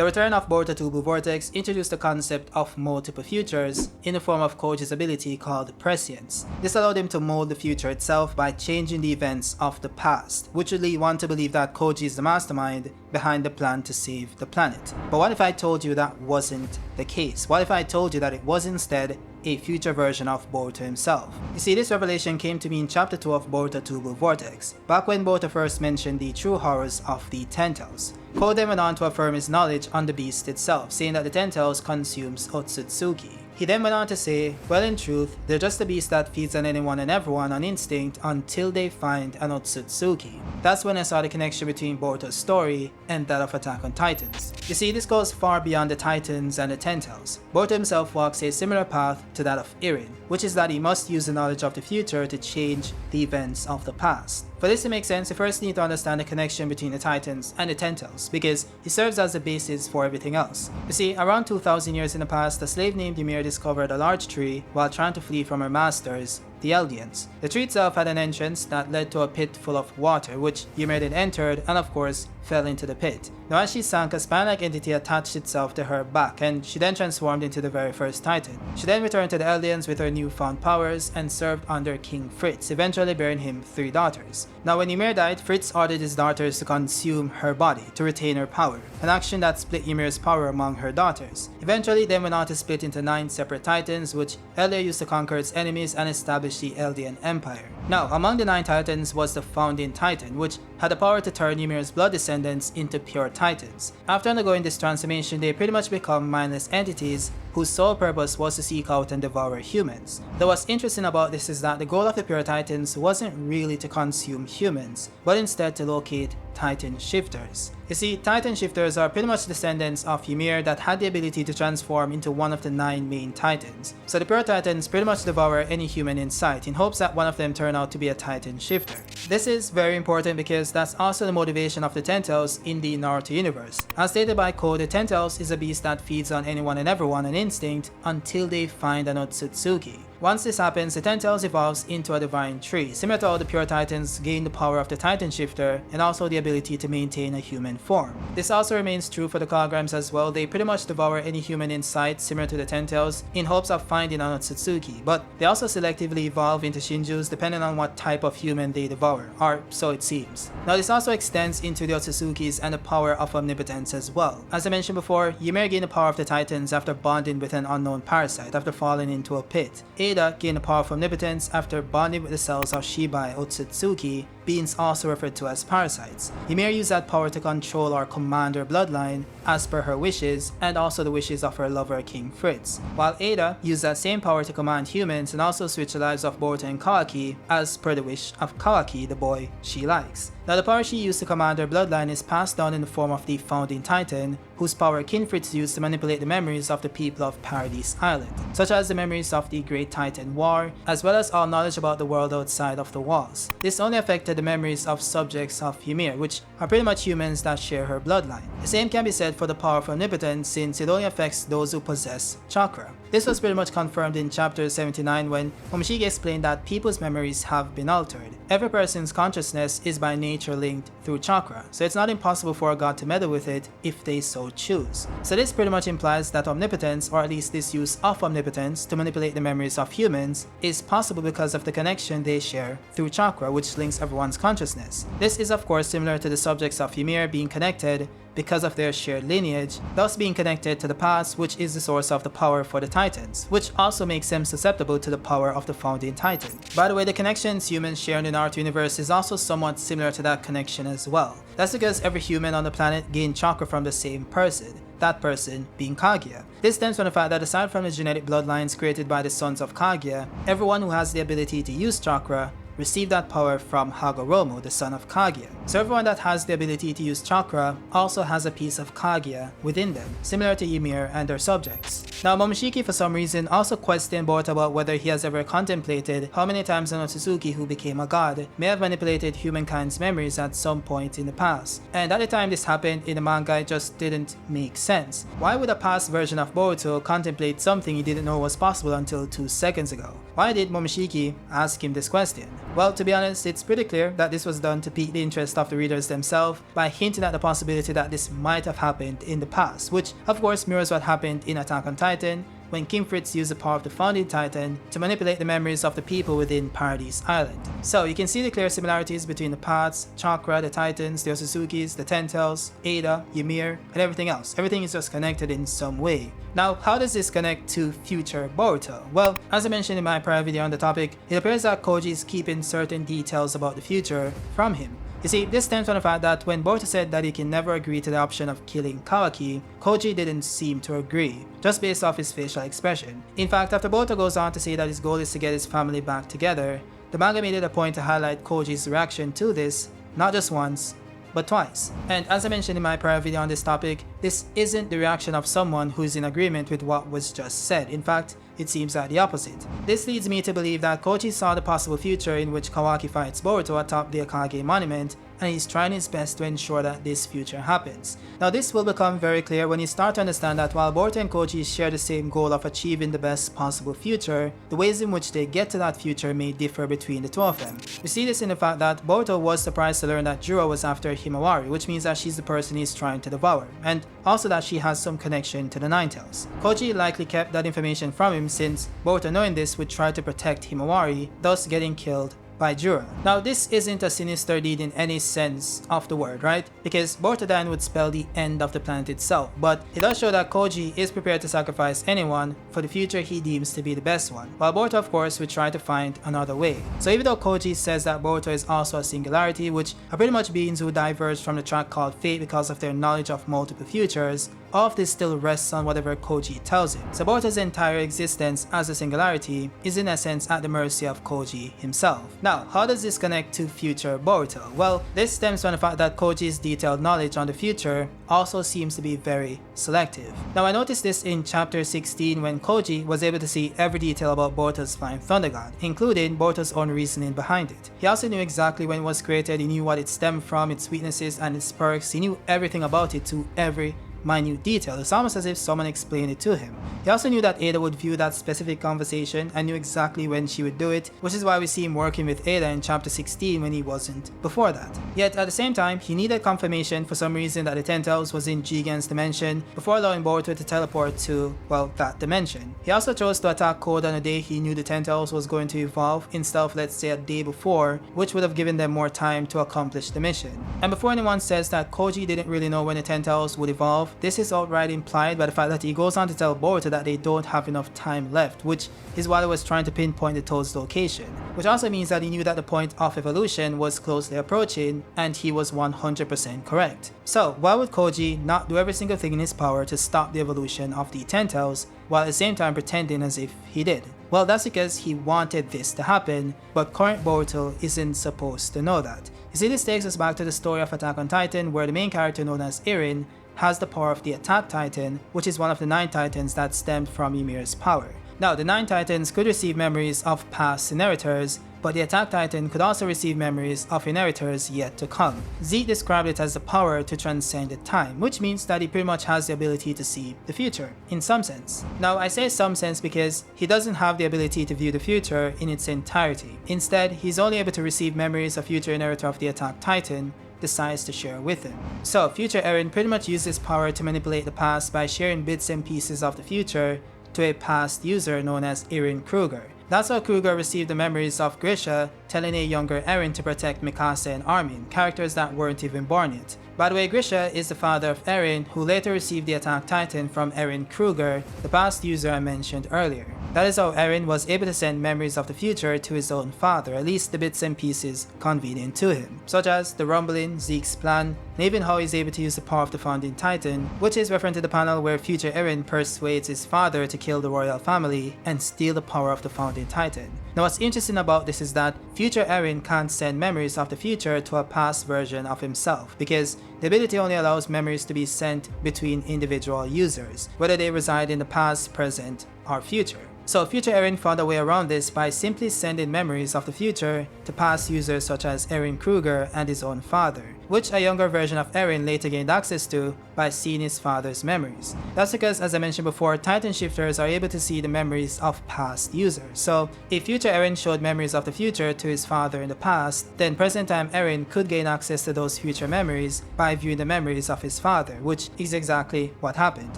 The return of Boruto Two Blue Vortex introduced the concept of multiple futures in the form of Koji's ability called Prescience. This allowed him to mold the future itself by changing the events of the past, which would lead one to believe that Koji is the mastermind behind the plan to save the planet. But what if I told you that wasn't the case? What if I told you that it was instead a future version of Boruto himself? You see, this revelation came to me in chapter 2 of Boruto Two Blue Vortex, back when Boruto first mentioned the true horrors of the Ten Tails. Koji then went on to affirm his knowledge on the beast itself, saying that the Ten Tails consumes Otsutsuki. He then went on to say, well, in truth, they're just a beast that feeds on anyone and everyone on instinct until they find an Otsutsuki. That's when I saw the connection between Boruto's story and that of Attack on Titans. You see, this goes far beyond the Titans and the Ten Tails. Boruto himself walks a similar path to that of Irin, which is that he must use the knowledge of the future to change the events of the past. For this to make sense, you first need to understand the connection between the Titans and the Ten Tails, because it serves as the basis for everything else. You see, around 2,000 years in the past, a slave named Ymir discovered a large tree while trying to flee from her masters, the Eldians. The tree itself had an entrance that led to a pit full of water, which Ymir then entered and of course fell into the pit. Now as she sank, a spine-like entity attached itself to her back, and she then transformed into the very first Titan. She then returned to the Eldians with her newfound powers and served under King Fritz, eventually bearing him 3 daughters. Now when Ymir died, Fritz ordered his daughters to consume her body to retain her power, an action that split Ymir's power among her daughters. Eventually they went on to split into 9 separate Titans, which Eldia used to conquer its enemies and establish the Eldian Empire. Now among the 9 Titans was the Founding Titan, which had the power to turn Ymir's blood descendants into pure Titans. After undergoing this transformation, they pretty much become mindless entities whose sole purpose was to seek out and devour humans. Though what's interesting about this is that the goal of the pure Titans wasn't really to consume humans, but instead to locate Titan Shifters. You see, Titan Shifters are pretty much descendants of Ymir that had the ability to transform into one of the 9 main Titans. So the pure Titans pretty much devour any human in sight in hopes that one of them turn out to be a Titan Shifter. This is very important because that's also the motivation of the Ten Tails in the Naruto universe. As stated by Ko, the Ten Tails is a beast that feeds on anyone and everyone on instinct until they find an Otsutsuki. Once this happens, the Ten Tails evolves into a divine tree, similar to how the pure Titans gain the power of the Titan Shifter and also the ability to maintain a human form. This also remains true for the Kagurams as well. They pretty much devour any human in sight, similar to the Ten Tails, in hopes of finding an Otsutsuki, but they also selectively evolve into Shinjus depending on what type of human they devour, or so it seems. Now this also extends into the Otsutsukis and the power of omnipotence as well. As I mentioned before, Ymir gained the power of the Titans after bonding with an unknown parasite after falling into a pit. Ada gained the power of omnipotence after bonding with the cells of Shibai Otsutsuki, beings also referred to as parasites. Ymir used that power to control or command her bloodline as per her wishes and also the wishes of her lover King Fritz, while Ada used that same power to command humans and also switch the lives of Boruto and Kawaki as per the wish of Kawaki, the boy she likes. Now the power she used to command her bloodline is passed down in the form of the Founding Titan, whose power King Fritz used to manipulate the memories of the people of Paradise Island, such as the memories of the Great Titan War, as well as all knowledge about the world outside of the walls. This only affected the memories of subjects of Ymir, which are pretty much humans that share her bloodline. The same can be said for the power of omnipotence, since it only affects those who possess chakra. This was pretty much confirmed in chapter 79 when Momoshiki explained that people's memories have been altered. Every person's consciousness is by nature linked through chakra, so it's not impossible for a god to meddle with it if they so choose. So this pretty much implies that omnipotence, or at least this use of omnipotence to manipulate the memories of humans, is possible because of the connection they share through chakra, which links everyone's consciousness. This is of course similar to the subjects of Ymir being connected because of their shared lineage, thus being connected to the past, which is the source of the power for the Titans, which also makes them susceptible to the power of the Founding Titan. By the way, the connections humans share in the Naruto universe is also somewhat similar to that connection as well. That's because every human on the planet gained chakra from the same person, that person being Kaguya. This stems from the fact that aside from the genetic bloodlines created by the sons of Kaguya, everyone who has the ability to use chakra received that power from Hagoromo, the son of Kaguya. So everyone that has the ability to use chakra also has a piece of Kaguya within them, similar to Ymir and their subjects. Now Momoshiki for some reason also questioned Boruto about whether he has ever contemplated how many times an Otsutsuki who became a god may have manipulated humankind's memories at some point in the past. And at the time this happened in the manga, it just didn't make sense. Why would a past version of Boruto contemplate something he didn't know was possible until 2 seconds ago? Why did Momoshiki ask him this question? Well, to be honest, it's pretty clear that this was done to pique the interest of the readers themselves by hinting at the possibility that this might have happened in the past, which of course mirrors what happened in Attack on Titan, when King Fritz used the power of the Founding Titan to manipulate the memories of the people within Paradise Island. So you can see the clear similarities between the Paths, Chakra, the Titans, the Otsutsukis, the Ten Tails, Ada, Ymir, and everything else. Everything is just connected in some way. Now, how does this connect to future Boruto? Well, as I mentioned in my prior video on the topic, it appears that Koji is keeping certain details about the future from him. You see, this stems from the fact that when Boruto said that he can never agree to the option of killing Kawaki, Koji didn't seem to agree, just based off his facial expression. In fact, after Boruto goes on to say that his goal is to get his family back together, the manga made it a point to highlight Koji's reaction to this, not just once, but twice. And as I mentioned in my prior video on this topic, this isn't the reaction of someone who is in agreement with what was just said. In fact, it seems like the opposite. This leads me to believe that Koji saw the possible future in which Kawaki fights Boruto atop the Akage monument, and he's trying his best to ensure that this future happens. Now this will become very clear when you start to understand that while Boruto and Koji share the same goal of achieving the best possible future, the ways in which they get to that future may differ between the two of them. We see this in the fact that Boruto was surprised to learn that Juro was after Himawari, which means that she's the person he's trying to devour, and also that she has some connection to the Nine Tails. Koji likely kept that information from him since Boruto, knowing this, would try to protect Himawari, thus getting killed by Juro. Now this isn't a sinister deed in any sense of the word, right? Because Boruto dying would spell the end of the planet itself, but it does show that Koji is prepared to sacrifice anyone for the future he deems to be the best one, while Boruto of course would try to find another way. So even though Koji says that Boruto is also a singularity, which are pretty much beings who diverge from the track called fate because of their knowledge of multiple futures, all of this still rests on whatever Koji tells him. So Boruto's entire existence as a singularity is in essence at the mercy of Koji himself. Now, how does this connect to future Boruto? Well, this stems from the fact that Koji's detailed knowledge on the future also seems to be very selective. Now I noticed this in chapter 16 when Koji was able to see every detail about Boruto's Flying Thunder God, including Boruto's own reasoning behind it. He also knew exactly when it was created, he knew what it stemmed from, its weaknesses and its perks, he knew everything about it to every minute detail. It's almost as if someone explained it to him. He also knew that Ada would view that specific conversation and knew exactly when she would do it, which is why we see him working with Ada in chapter 16 when he wasn't before that. Yet at the same time, he needed confirmation for some reason that the Ten Tails was in Jigen's dimension before allowing Boruto to teleport to, well, that dimension. He also chose to attack Koda on the day he knew the Ten Tails was going to evolve instead of, let's say, a day before, which would have given them more time to accomplish the mission. And before anyone says that Koji didn't really know when the Ten Tails would evolve, this is outright implied by the fact that he goes on to tell Boruto that they don't have enough time left, which is why he was trying to pinpoint the Toad's location, which also means that he knew that the point of evolution was closely approaching, and he was 100% correct. So why would Koji not do every single thing in his power to stop the evolution of the Ten Tails, while at the same time pretending as if he did? Well, that's because he wanted this to happen, but current Boruto isn't supposed to know that. You see, this takes us back to the story of Attack on Titan, where the main character known as Eren has the power of the Attack Titan, which is one of the 9 Titans that stemmed from Ymir's power. Now, the 9 Titans could receive memories of past inheritors, but the Attack Titan could also receive memories of inheritors yet to come. Zeke described it as the power to transcend time, which means that he pretty much has the ability to see the future, in some sense. Now, I say some sense because he doesn't have the ability to view the future in its entirety. Instead, he's only able to receive memories of future inheritor of the Attack Titan, decides to share with him. So future Eren pretty much uses power to manipulate the past by sharing bits and pieces of the future to a past user known as Eren Kruger. That's how Kruger received the memories of Grisha, telling a younger Eren to protect Mikasa and Armin, characters that weren't even born yet. By the way, Grisha is the father of Eren, who later received the Attack Titan from Eren Kruger, the past user I mentioned earlier. That is how Eren was able to send memories of the future to his own father, at least the bits and pieces convenient to him, such as the rumbling, Zeke's plan, and even how he's able to use the power of the Founding Titan, which is referring to the panel where future Eren persuades his father to kill the royal family and steal the power of the Founding Titan. Now what's interesting about this is that future Eren can't send memories of the future to a past version of himself, because the ability only allows memories to be sent between individual users, whether they reside in the past, present, or future. So future Eren found a way around this by simply sending memories of the future to past users such as Eren Kruger and his own father. which a younger version of Eren later gained access to by seeing his father's memories. That's because, as I mentioned before, Titan shifters are able to see the memories of past users. So if future Eren showed memories of the future to his father in the past, then present time Eren could gain access to those future memories by viewing the memories of his father, which is exactly what happened.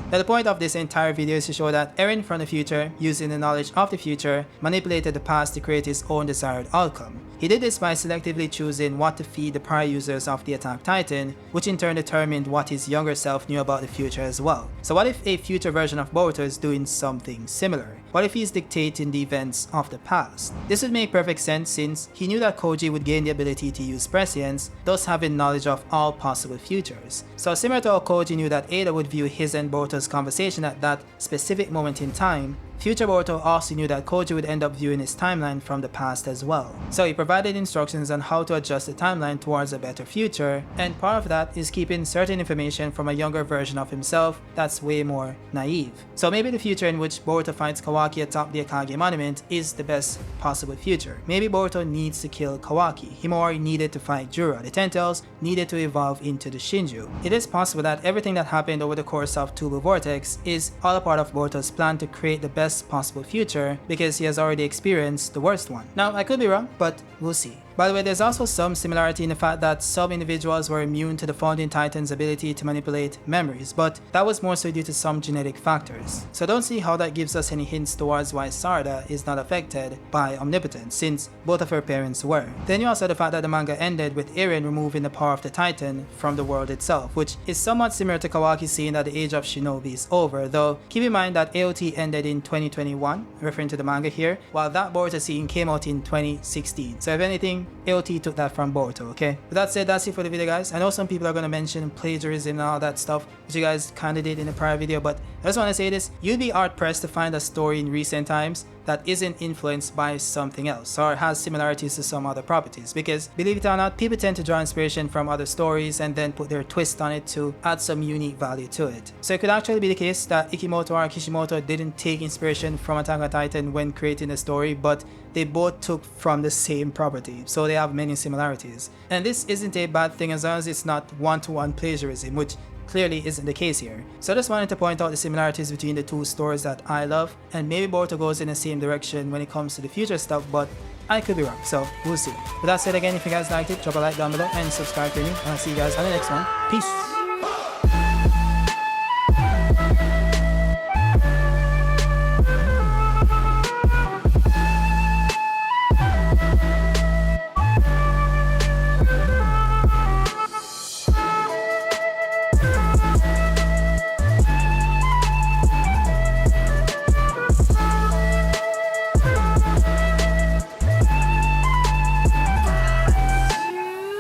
Now the point of this entire video is to show that Eren from the future, using the knowledge of the future, manipulated the past to create his own desired outcome. He did this by selectively choosing what to feed the prior users of the Attack Titan, which in turn determined what his younger self knew about the future as well. So what if a future version of Boruto is doing something similar? What if he's dictating the events of the past? This would make perfect sense since he knew that Koji would gain the ability to use Prescience, thus having knowledge of all possible futures. So similar to how Koji knew that Ada would view his and Boruto's conversation at that specific moment in time, future Boruto also knew that Koji would end up viewing his timeline from the past as well. So he provided instructions on how to adjust the timeline towards a better future, and part of that is keeping certain information from a younger version of himself that's way more naive. So maybe the future in which Boruto fights Kawaki atop the Akage monument is the best possible future. Maybe Boruto needs to kill Kawaki, Himori needed to fight Jura, the Ten Tails needed to evolve into the Shinju. It is possible that everything that happened over the course of Two Blue Vortex is all a part of Boruto's plan to create the best possible future because he has already experienced the worst one. Now, I could be wrong, but we'll see. By the way, there's also some similarity in the fact that some individuals were immune to the Founding Titan's ability to manipulate memories, but that was more so due to some genetic factors. So don't see how that gives us any hints towards why Sarada is not affected by omnipotence, since both of her parents were. Then you also have the fact that the manga ended with Eren removing the power of the Titan from the world itself, which is somewhat similar to Kawaki saying that the age of Shinobi is over, though keep in mind that AOT ended in 2021, referring to the manga here, while that Boruto scene came out in 2016. So if anything, AOT took that from Boruto, okay? With that said, that's it for the video, guys. I know some people are going to mention plagiarism and all that stuff, which you guys kind of did in the prior video, but I just want to say this. You'd be hard-pressed to find a story in recent times that isn't influenced by something else or has similarities to some other properties, because believe it or not, people tend to draw inspiration from other stories and then put their twist on it to add some unique value to it. So it could actually be the case that Ikimoto or Kishimoto didn't take inspiration from Attack on Titan when creating the story, but they both took from the same property, so they have many similarities. And this isn't a bad thing as long as it's not one-to-one plagiarism, which clearly isn't the case here. So I just wanted to point out the similarities between the two stories that I love, and maybe Boruto goes in the same direction when it comes to the future stuff, but I could be wrong, so we'll see. With that said, again, if you guys liked it, drop a like down below and subscribe to me, and I'll see you guys on the next one. Peace!